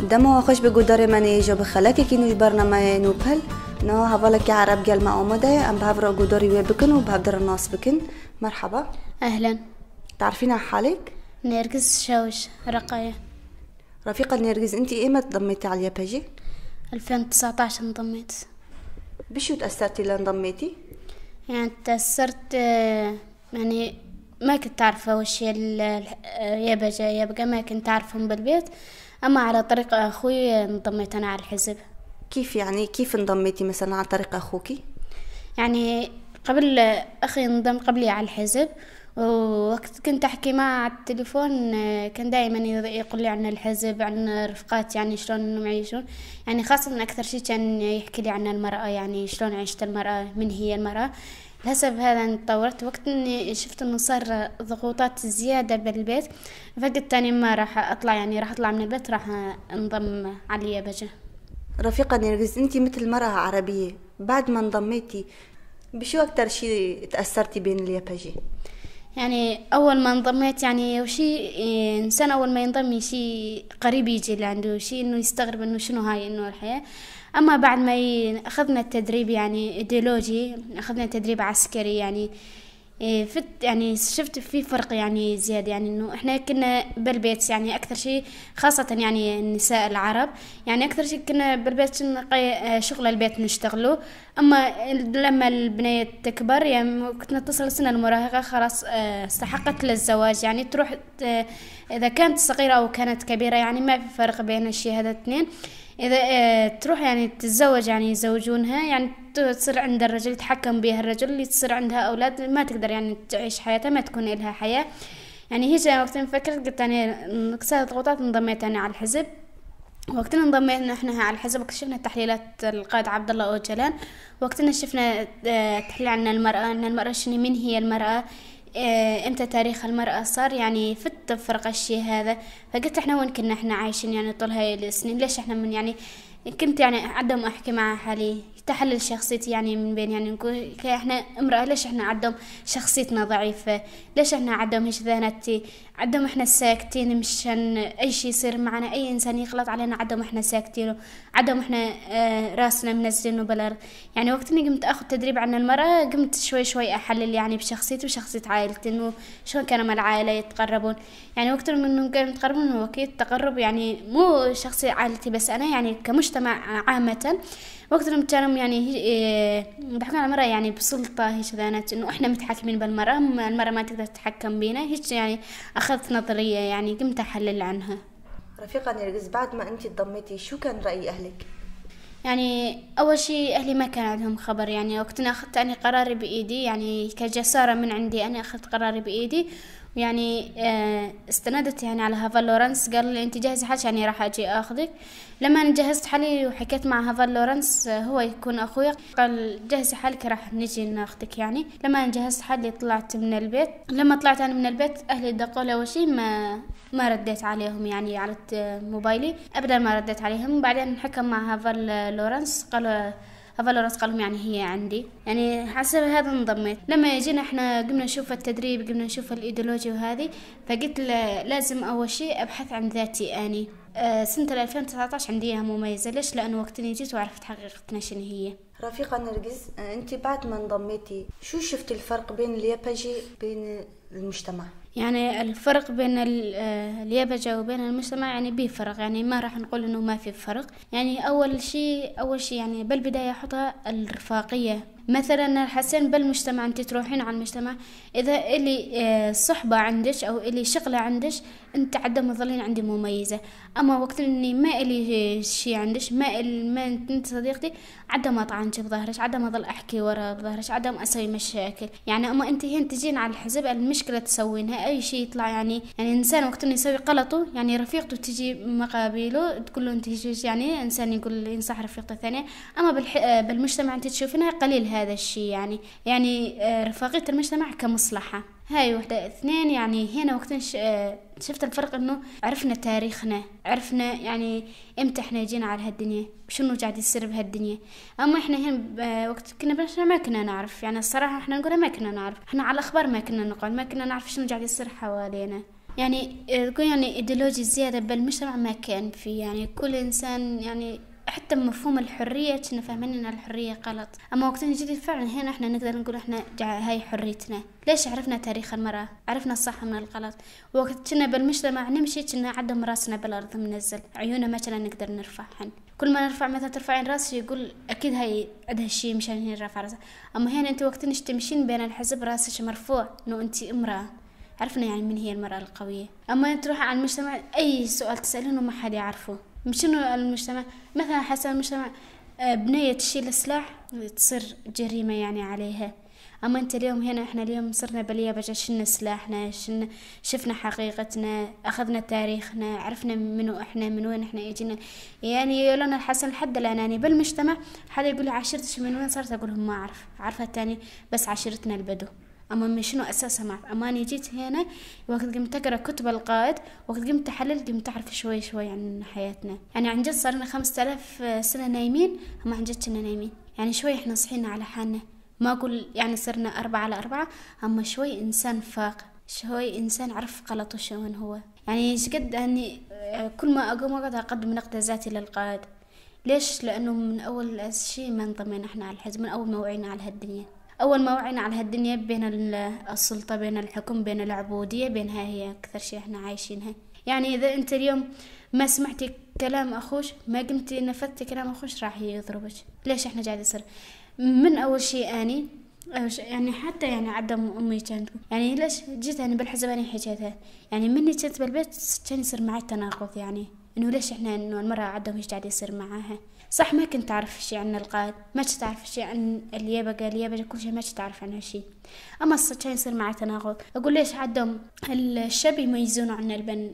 دمو خوش بگودار منی جو بخلاکی که نوی برنامه نوبل نو هفالك عرب جال ما أمده أم بهبر جوداري وبكن وبهبدر الناس بكن. مرحبا. أهلا. تعرفين عن حالك؟ نرجس شوش رقية. رفيقة نرجس، أنتي إيمت انضميتي على الياباجي؟ 2019 انضميت. بشو تأثرتي لانضميتي؟ يعني تأثرت يعني ما كنت أعرف وش يبقى ما كنت أعرفهم بالبيت، أما على طريق أخوي انضميت أنا على الحزب. كيف يعني كيف انضميتي مثلا على طريق أخوكي؟ يعني قبل أخي انضم قبلي على الحزب، ووقت كنت أحكي معه على التليفون كان دائما يقول لي عن الحزب، عن رفقات يعني شلون إنهم يعيشون، يعني خاصة أكثر شيء كان يحكي لي عن المرأة، يعني شلون عيشت المرأة، من هي المرأة. للأسف هذا تطورت وقت إني شفت إنه صار ضغوطات زيادة بالبيت، فقلت تاني ما راح أطلع، يعني راح أطلع من البيت، راح انضم على اليابجة. رفيقة نرجس، أنتي مثل مرأة عربية بعد ما انضميتي بشو أكتر شيء تأثرتي بين الياباجي؟ يعني أول ما انضميت يعني وشي إنسان أول ما ينضم شيء قريب يجي اللي عنده شيء إنه يستغرب إنه شنو هاي إنه الحياة. أما بعد ما أخذنا التدريب يعني إيديولوجي، أخذنا تدريب عسكري، يعني يعني شفت في فرق يعني زيادة، يعني إنه إحنا كنا بالبيت يعني أكثر شيء خاصة يعني النساء العرب، يعني أكثر شيء كنا بالبيت شغل البيت نشتغله. أما لما البنية تكبر يعني كنا تصل سن المراهقة خلاص استحقت للزواج، يعني تروح إذا كانت صغيرة أو كانت كبيرة يعني ما في فرق بين الشيء هذا الاثنين. إذا تروح يعني تتزوج يعني يزوجونها، يعني تصير عند الرجل يتحكم بها الرجل، اللي تصير عندها أولاد ما تقدر يعني تعيش حياتها، ما تكون لها حياة. يعني هيك وقت فكرت قلت أنا نكسر ضغوطات، انضميت أنا على الحزب. وقتنا انضمينا احنا على الحزب اكتشفنا تحليلات القائد عبد الله أوجلان، وقتنا شفنا تحليل عن المرأة، أن المرأة شنو، من هي المرأة، امتى تاريخ المرأة صار، يعني في التفرق الشيء هذا. فقلت احنا وين كنا احنا عايشين يعني طول هاي السنين، ليش احنا من يعني كنت يعني عدم احكي مع حالي تحلل شخصيتي، يعني من بين يعني نقول احنا امرأة ليش احنا عدم شخصيتنا ضعيفة، ليش احنا عدم هيش ذانتي، عدم احنا ساكتين مشان اي شيء يصير معنا، اي انسان يغلط علينا عدم احنا ساكتين، عدم احنا راسنا منزلينه بالارض. يعني وقت اني قمت اخذ تدريب عن المرأة قمت شوي شوي احلل يعني بشخصيتي وشخصية عائلتي، انه شلون كانوا مع العائلة يتقربون. يعني وقت منهم كانوا يتقربون هو اكيد تقرب يعني مو شخصية عائلتي بس انا، يعني كمجتمع عامة. وقت كانوا يعني بحكون على المرأة يعني بسلطة هيك ذانت، انه احنا متحكمين بالمرأة، المرأة ما تقدر تتحكم بينا هيك، يعني اخذت نظرية يعني قمت احلل عنها. رفيقة نرجس، بعد ما انتي انضميتي شو كان رأي اهلك؟ يعني اول شيء اهلي ما كان عندهم خبر، يعني وقتنا اخذت انا قراري بايدي، يعني كجسارة من عندي انا اخذت قراري بايدي، يعني استندت يعني على هافال لورنس، قال لي انت جاهزة حالك يعني راح اجي اخذك. لما انا جهزت حالي وحكيت مع هافال لورنس، هو يكون اخوي، قال جهزي حالك راح نجي ناخذك. يعني لما انا جهزت حالي طلعت من البيت، لما طلعت انا من البيت اهلي دقوا لي اول شيء ما رديت عليهم يعني على موبايلي ابدا، ما رديت عليهم. بعدين حكم مع هافال لورنس، قالوا لهم يعني هي عندي، يعني حسب هذا انضميت. لما جينا احنا قمنا نشوف التدريب، قمنا نشوف الايديولوجيا وهذه، فقلت لازم اول شيء ابحث عن ذاتي اني. سنة 2019 عندي اياها مميزة، ليش؟ لانه وقتني جيت وعرفت حقيقتنا شنو هي. رفيقة نرجس، انت بعد ما انضميتي شو شفتي الفرق بين الياباجي بين المجتمع؟ يعني الفرق بين اليابجة وبين المجتمع يعني بيه فرق، يعني ما راح نقول انه ما في فرق. يعني اول شيء يعني بالبداية حطها الرفاقية. مثلا حسين بالمجتمع انت تروحين على المجتمع، اذا الي صحبة عندش او الي شغلة عندش انت عدم ظلين عندي مميزة. اما وقت اني ما الي شيء عندش، ما انت صديقتي، عدم اطعنك بظهرش، عدم اظل احكي ورا بظهرش، عدم اسوي مشاكل. يعني اما انت هين تجين على الحزب المشكلة تسوينها، اي شيء يطلع يعني انسان وقت انه يسوي غلطه، يعني رفيقته تجي مقابله تقول له انت يعني انسان يقول ينصح رفيقته الثانية. اما بالمجتمع انت تشوفينها قليل هذا الشيء، يعني رفاقية المجتمع كمصلحة. هاي وحدة. اثنين، يعني هنا وقت شفت الفرق انه عرفنا تاريخنا، عرفنا يعني امتى احنا جينا على هالدنيا، شنو قاعد يصير بهالدنيا. اما احنا هنا وقت كنا بنشنا ما كنا نعرف، يعني الصراحة احنا نقولها ما كنا نعرف، احنا على الاخبار ما كنا نقعد، ما كنا نعرف شنو قاعد يصير حوالينا. يعني تكون يعني ايديولوجي زيادة بالمجتمع ما كان في، يعني كل إنسان يعني حتى مفهوم الحرية كنا فاهمين إن الحرية غلط. أما وقت الجديد فعلا هنا إحنا نقدر نقول إحنا هاي حريتنا. ليش عرفنا تاريخ المرأة، عرفنا الصح من الغلط. وقت كنا بالمجتمع نمشي كنا عدم راسنا بالأرض منزل، عيوننا ما كنا نقدر نرفعهن. كل ما نرفع مثلا ترفعين راسي يقول أكيد هاي عندها شيء مشان هي رافعة راسها. أما هنا أنت وقت تمشين بين الحزب راسك مرفوع إنه أنت امرأة، عرفنا يعني من هي المرأة القوية. أما تروح على المجتمع أي سؤال تسألينه ما حد يعرفه. مش إنه المجتمع مثلا حسن المجتمع بنية تشيل السلاح تصير جريمة يعني عليها. أما أنت اليوم هنا إحنا اليوم صرنا باليابجة، شلنا سلاحنا، شفنا حقيقتنا، أخذنا تاريخنا، عرفنا منو إحنا، من وين إحنا إجينا. يعني يقولون الحسن لحد الآن يعني بالمجتمع حدا يقول لي عشيرتش من وين صارت، أقولهم ما أعرف، عارفة التاني بس عشيرتنا البدو. أما شنو أساسها ما أعرف. أما أنا جيت هنا وقت قمت أقرأ كتب القائد، وقت قمت أحلل قمت أعرف شوي شوي عن حياتنا. يعني عن جد صار لنا 5000 سنة نايمين، أما عن جد كنا نايمين. يعني شوي إحنا صحينا على حالنا، ما أقول يعني صرنا 4/4، أما شوي إنسان فاق، شوي إنسان عرف غلطه شو هو. يعني شقد أني كل ما أقوم أقعد أقدم نقد ذاتي للقائد. ليش؟ لأنه من أول شيء ما انضمينا إحنا على الحزب، من أول ما وعينا على هالدنيا. أول ما وعينا على هالدنيا بين السلطة، بين الحكم، بين العبودية، بينها هي أكثر شيء إحنا عايشينها. يعني إذا أنت اليوم ما سمعتي كلام أخوش، ما قمتي نفذتي كلام أخوش، راح يضربك. ليش إحنا قاعد يصير؟ من أول شيء أني يعني حتى يعني عدم أمي كانت يعني ليش جيت أنا بالحزب أنا حكيتها. يعني مني كنت بالبيت كان يصير معي تناقض، يعني إنه ليش إحنا إنه المرأة عدم إيش قاعد يصير معاها. صح ما كنت أعرف شيء عن القائد، ما كنت أعرف شيء عن اليابجة كل شيء ما كنت أعرف عنها شيء. أما كان يصير معي تناقض. أقول ليش عدم الشاب يميزونه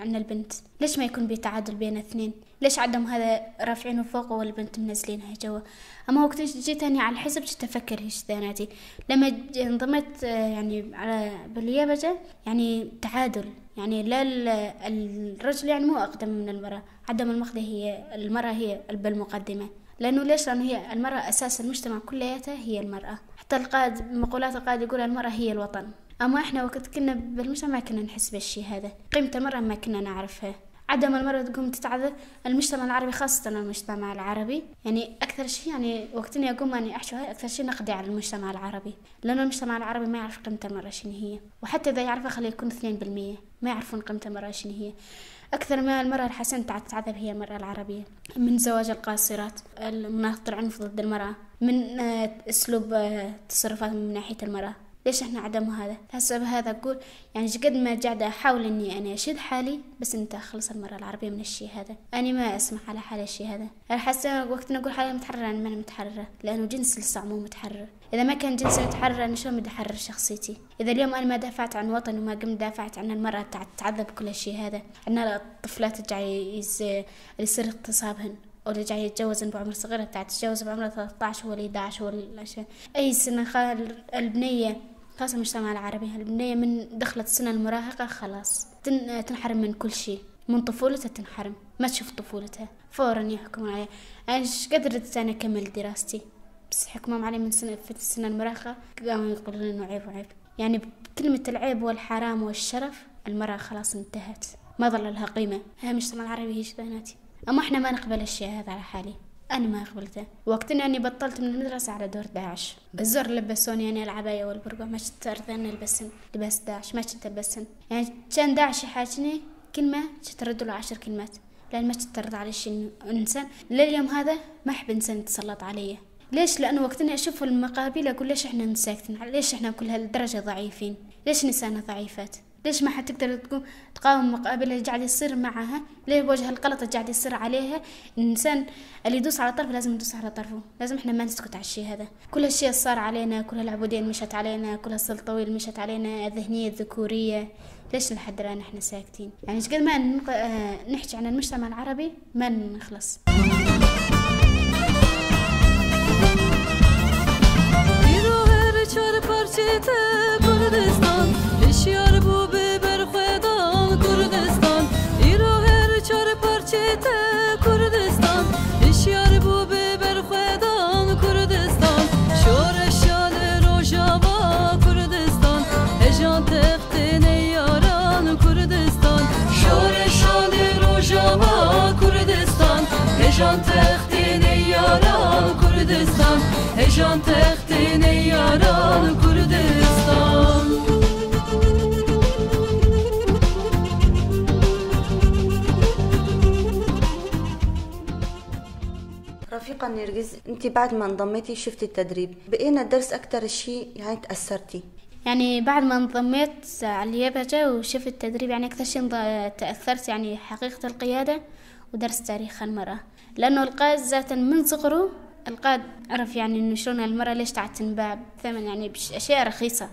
عن البنت؟ ليش ما يكون بتعادل بين اثنين؟ ليش عدم هذا رافعينه فوق والبنت منزلينها جوا؟ أما وقت جيت أنا على الحزب جيت أفكر هيش ذاتي. لما انضميت يعني على باليابجة يعني تعادل، يعني لا الرجل يعني مو أقدم من المرأة. عدم المقدة هي المرأة هي بالمقدمة. لأنه ليش؟ لأنه هي المرأة أساس المجتمع كلياتها هي المرأة. حتى القائد مقولات القائد يقول المرأة هي الوطن. أما إحنا وقت كنا بالمجتمع ما كنا نحس بالشيء هذا، قيمة المرأة ما كنا نعرفها. عدم المرأة تقوم تتعذب. المجتمع العربي خاصة المجتمع العربي يعني أكثر شيء يعني وقتني أقوم أني أحشو هاي أكثر شيء نقدي على المجتمع العربي، لأنه المجتمع العربي ما يعرف قيمة المرأة شنو هي. وحتى إذا يعرفها خليه يكون 2% ما يعرفون قيمة المرأة شنو هي. أكثر ما المرأة الحسن تتعذب هي المرأة العربية، من زواج القاصرات، المناهضة العنف ضد المرأة، من أسلوب تصرفاتهم من ناحية المرأة. ليش احنا عدم هذا؟ هسه بهذا أقول يعني قد ما قاعدة أحاول إني أنا أشد حالي، بس أنت أخلص المرأة العربية من الشيء هذا. أنا ما أسمح على حال الشيء هذا. أحس وقت نقول حالي متحررة، أنا ما أنا متحررة، لأنه جنس لسه مو متحرر. إذا ما كان جنسي متحرر أنا شلون بدي أحرر شخصيتي؟ إذا اليوم أنا ما دافعت عن وطن وما قمت دافعت عن المرأة تعذب كل الشيء هذا. عندنا الطفلات جاي يصير اغتصابهن، أو اللي جاي يتجوزن بعمر صغيرة تتجوز بعمر 13 ولا 11 ولا أي سنة. البنية خاصة المجتمع العربي، البنية من دخلت سنة المراهقة خلاص تنحرم من كل شيء، من طفولتها تنحرم، ما تشوف طفولتها، فورا يحكمون عليها. أنا إيش قدرت أنا أكمل دراستي، بس حكمهم علي من سنة في السنة المراهقة قاموا يقولون إنه عيب وعيب. يعني بكلمة العيب والحرام والشرف المرأة خلاص انتهت، ما ظل لها قيمة. هاي المجتمع العربي هيش بناتي. أما إحنا ما نقبل الشيء هذا على حالي، أنا ما قبلته. وقتنا أني بطلت من المدرسة على دور 11 بالزور لبسوني أنا العباية والبرقع، ما كنت أرضى أن ألبسن لباس 11، ما كنت ألبسن. يعني كان 11 يحاجني كلمة كنت أرد له 10 كلمات، لأن ما كنت أرد على شيء إنسان. لليوم هذا ما أحب إنسان يتسلط علي. ليش؟ لأنه وقتنا أشوف المقابل أقول ليش إحنا ساكتين، ليش إحنا كل هالدرجة ضعيفين، ليش نسانا ضعيفات، ليش ما حتقدر تقاوم مقابل اللي قاعد يصير معها؟ ليه وجه الغلط اللي قاعد يصير عليها؟ الإنسان اللي يدوس على طرف لازم يدوس على طرفه، لازم إحنا ما نسكت على الشيء هذا. كل الشيء صار علينا، كل العبودية مشت علينا، كل السلطة مشت علينا، الذهنية الذكورية، ليش لحد الآن إحنا ساكتين؟ يعني قد ما نحكي عن المجتمع العربي ما نخلص. Kurdistan هجان تختین یاران کردستان هجان تختین یاران کردستان رفيقة نرجس، انت بعد ما انضميتي شفتي التدريب، بقينا الدرس اكتر شيء يعني تأثرتي؟ يعني بعد ما انضميت على اليابجة وشفت التدريب يعني أكثر شيء تأثرت يعني حقيقة القيادة ودرس تاريخ المرأة، لأنه القائد ذاتا من صغره القائد عرف يعني إنه شلون المرأة ليش تنباع بثمن يعني بأشياء رخيصة.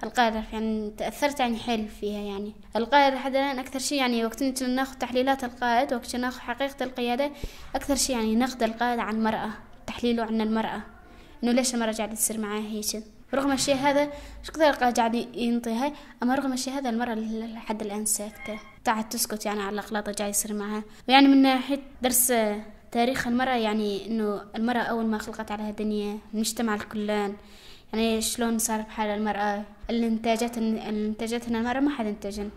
القائد عرف يعني تأثرت يعني حيل فيها. يعني القائد لحد الآن أكثر شيء يعني وقت كنا ناخذ تحليلات القائد وقت ناخذ حقيقة القيادة أكثر شيء يعني ناخذ القائد عن المرأة، تحليله عن المرأة إنه ليش المرأة قاعدة تصير معاه هيك. رغم الشيء هذا ايش كثر القائد قاعد ينطي هاي، اما رغم الشيء هذا المرأة لحد الآن ساكتة قاعد تسكت يعني على الأغلاط اللي قاعد يصير معها. ويعني من ناحية درس تاريخ المرأة يعني إنه المرأة أول ما خلقت على هالدنيا المجتمع الكلان يعني شلون صار بحال المرأة، الانتاجات المرأة ما حد انتجن،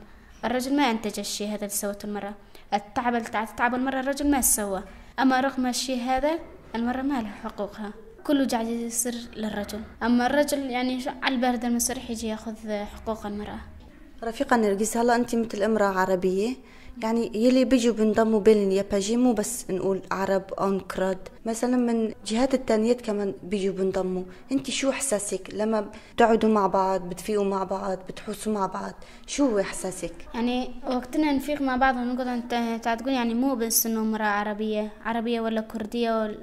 الرجل ما انتج الشيء هذا اللي سوته المرأة، التعب اللي تتعب المرأة الرجل ما سوى. أما رغم الشيء هذا المرأة ما لها حقوقها، كله قاعد يصير للرجل، أما الرجل يعني على البرد المسرح يجي ياخذ حقوق المرأة. رفيقة نرجس، هلا أنت مثل امرأة عربية، يعني يلي بيجوا بنضموا بين الياباجي مو بس نقول عرب أو نكرد، مثلا من جهات التانيات كمان بيجوا بنضموا، انت شو احساسك لما بتقعدوا مع بعض، بتفيقوا مع بعض، بتحوسوا مع بعض، شو هو احساسك؟ يعني وقتنا نفيق مع بعض ونقعد انت تقول يعني مو بس انه امرأة عربية ولا كردية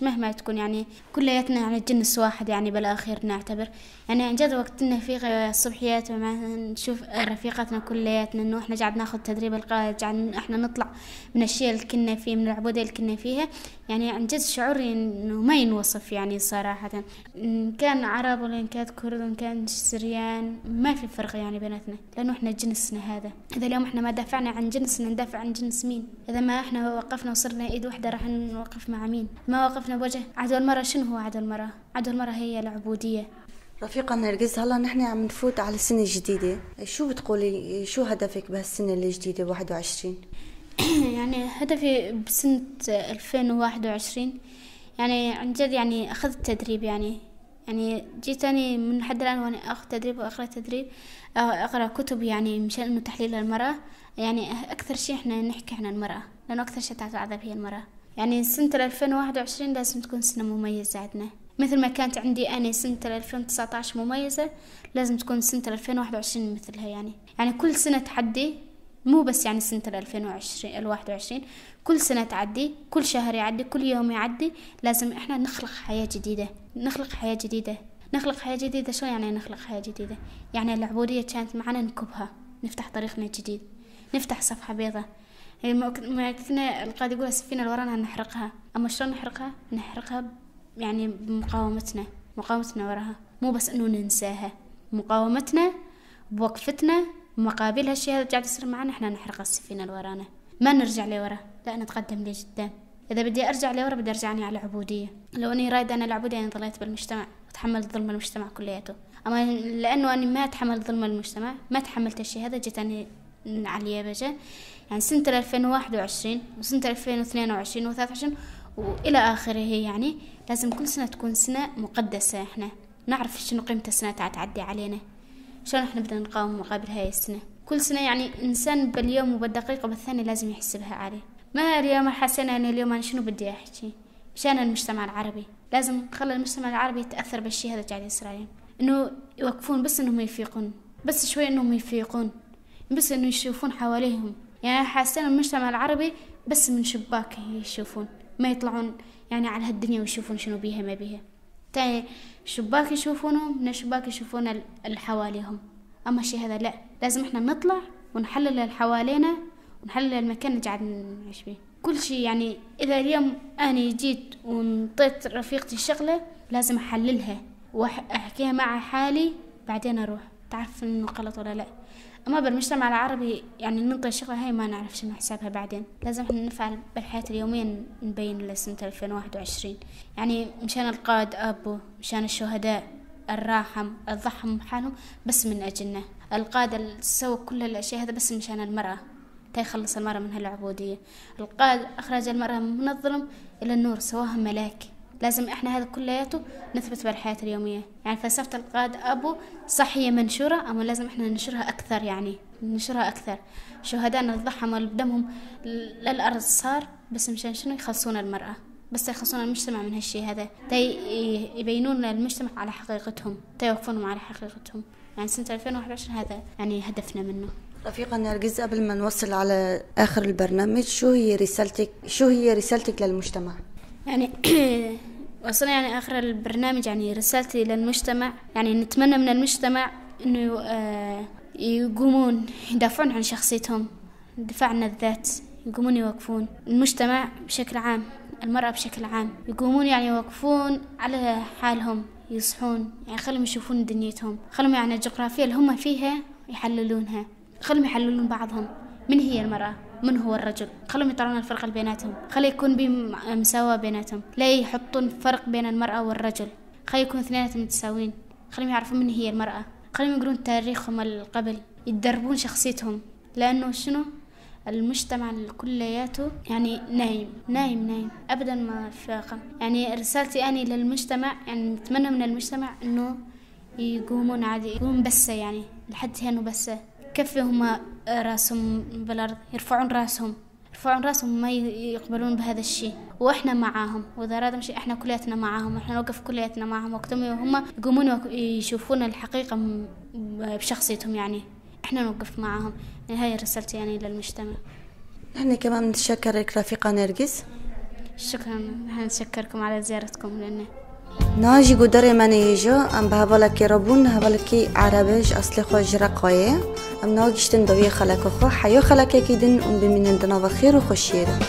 مهما تكون يعني كلياتنا يعني جنس واحد يعني بالاخير نعتبر. يعني عن جد وقت نفيق الصبحيات نشوف رفيقاتنا كلياتنا انه احنا قاعد ناخذ تدريب القائد، قاعد احنا نطلع من الشيء اللي كنا فيه، من العبودية اللي كنا فيها، يعني عن جد شعوري انه ما ينوصف يعني صراحة. ان كان عرب ولا ان كانت كرد وان كان سريان ما في فرق يعني بيناتنا، لانه احنا جنسنا هذا. اذا اليوم احنا ما دافعنا عن جنسنا ندافع عن جنس مين؟ اذا ما احنا وقفنا وصرنا ايد واحدة راح نوقف مع مين؟ ما وقفنا بوجه عدو المرأة. شنو هو عدو المرأة؟ عدو المرأة هي العبودية. رفيقة نرجس، هلا نحن عم نفوت على السنة الجديدة، شو بتقولي شو هدفك بهالسنة الجديدة 21؟ يعني هدفي بسنة 2021 يعني عن جد يعني أخذت تدريب، يعني جيتني من حد الآن وأنا أخذ تدريب وأقرأ تدريب، أقرأ كتب يعني مشان إنه تحليل المرأة. يعني أكثر شيء إحنا نحكي عن المرأة، لأنه أكثر شيء تعذب هي المرأة. يعني سنة 2021 لازم تكون سنة مميزة عندنا، مثل ما كانت عندي أنا سنة 2019 مميزة، لازم تكون سنة 2021 مثلها. يعني كل سنة تحدي، مو بس يعني سنة 2021 كل سنة تعدي، كل شهر يعدي، كل يوم يعدي، لازم إحنا نخلق حياة جديدة. نخلق حياة جديدة. شو يعني نخلق حياة جديدة؟ يعني العبودية كانت معنا نكبها، نفتح طريقنا الجديد، نفتح صفحة بيضاء. ما كنا القائد يقول السفينة اللي ورانا نحرقها، أما شلون نحرقها يعني بمقاومتنا وراها، مو بس إنه ننساها، مقاومتنا بوقفتنا مقابل هالشيء هذا قاعد يصير معنا. إحنا نحرق السفينة اللي ورانا، ما نرجع لورا، لا نتقدم لقدام. إذا بدي أرجع لورا بدي أرجعني على العبودية. لو أني رايدة أنا العبودية أنا ضليت بالمجتمع وتحملت ظلم المجتمع كلياته، أما لأنه أنا ما تحملت ظلم المجتمع، ما تحملت الشيء هذا، جيت أنا على اليابجة. يعني سنة 2021 وسنة 2022 و23 وإلى آخره، يعني لازم كل سنة تكون سنة مقدسة. إحنا نعرف شنو قيمة السنة تعدي علينا، شلون إحنا بدنا نقاوم مقابل هاي السنة. كل سنة يعني إنسان باليوم وبالدقيقة وبالثانية لازم يحسبها عليه. ما اليوم حسنا أنا اليوم أنا شنو بدي أحكي مشان المجتمع العربي، لازم نخلي المجتمع العربي يتأثر بالشيء هذا قاعد يصير عليهم، إنه يوقفون بس إنهم يفيقون، بس شوي إنهم يفيقون، بس إنه يشوفون حواليهم. يعني حاسين المجتمع العربي بس من شباك يشوفون، ما يطلعون يعني على هالدنيا ويشوفون شنو بيها ما بيها. تاني شباك يشوفونه، من الشباك يشوفون اللي حواليهم. أما الشيء هذا لا، لازم إحنا نطلع ونحلل اللي حوالينا ونحلل المكان اللي قاعد نعيش فيه. كل شيء يعني إذا اليوم أنا جيت ونطيت رفيقتي الشغلة لازم أحللها وأحكيها مع حالي، بعدين أروح تعرف إنه غلط ولا لا. أما بالمجتمع العربي يعني ننطي الشغلة هاي ما نعرف شنو حسابها بعدين، لازم إحنا نفعل بالحياة اليومية نبين لسنة 2021. يعني مشان القائد أبو، مشان الشهداء الراحم الضحم بحالهم بس من أجلنا. القادة سووا كل الأشياء هذا بس مشان المرأة، تيخلص المرأة من هالعبودية. القائد أخرج المرأة من الظلم إلى النور، سواها ملاك. لازم إحنا هذا كلياته نثبت بالحياة اليومية. يعني فلسفة القائد أبو صح هي منشورة، أما لازم إحنا ننشرها أكثر، يعني ننشرها أكثر. شهدائنا ضحوا بدمهم للأرض صار بس مشان شنو؟ يخلصون المرأة، بس يخلصون المجتمع من هالشيء هذا، يبينون المجتمع على حقيقتهم، يوقفونهم على حقيقتهم. يعني سنة 2021 هذا يعني هدفنا منه. رفيقة نرجس، قبل ما نوصل على آخر البرنامج، شو هي رسالتك للمجتمع؟ يعني وصلنا يعني آخر البرنامج، يعني رسالتي للمجتمع، يعني نتمنى من المجتمع إنه يقومون يدافعون عن شخصيتهم، الدفاع عن الذات، يقومون يوقفون المجتمع بشكل عام، المرأة بشكل عام، يقومون يعني يوقفون على حالهم، يصحون، يعني خلهم يشوفون دنيتهم، خلهم يعني الجغرافيا اللي هم فيها يحللونها، خلهم يحللون بعضهم، من هي المرأة، من هو الرجل، خلهم يطلعون الفرق بيناتهم، خلي يكون مساواة بيناتهم، لا يحطون فرق بين المرأة والرجل، خلي يكون اثنيناتهم متساوين، خلهم يعرفون من هي المرأة، خلهم يقرون تاريخهم القبل، يتدربون شخصيتهم. لأنه شنو؟ المجتمع كلياته يعني نايم أبدا ما فاقم. يعني رسالتي أنا للمجتمع، يعني نتمنى من المجتمع إنه يقومون عادي، يقومون بس يعني لحد هنا بس كفي هما راسهم بالأرض، يرفعون راسهم ما يقبلون بهذا الشيء، وإحنا معاهم، وإذا أرادوا شيء إحنا كلياتنا معاهم، إحنا نوقف كلياتنا معاهم، وقتهم هم يقومون يشوفون الحقيقة بشخصيتهم، يعني إحنا نوقف معاهم. يعني هاي رسالتي يعني للمجتمع. نحن كمان نتشكرك رفيقة نرجس. شكرا، نحن نشكركم على زيارتكم لنا. ناجي قدري من يجو أم بهبالك ربون هبالك عربيش أصلي خو جرقاية أم ناجيش تندوي خلق خو حيو خلق كيدن أم بمن دنا بخير وخشيرة.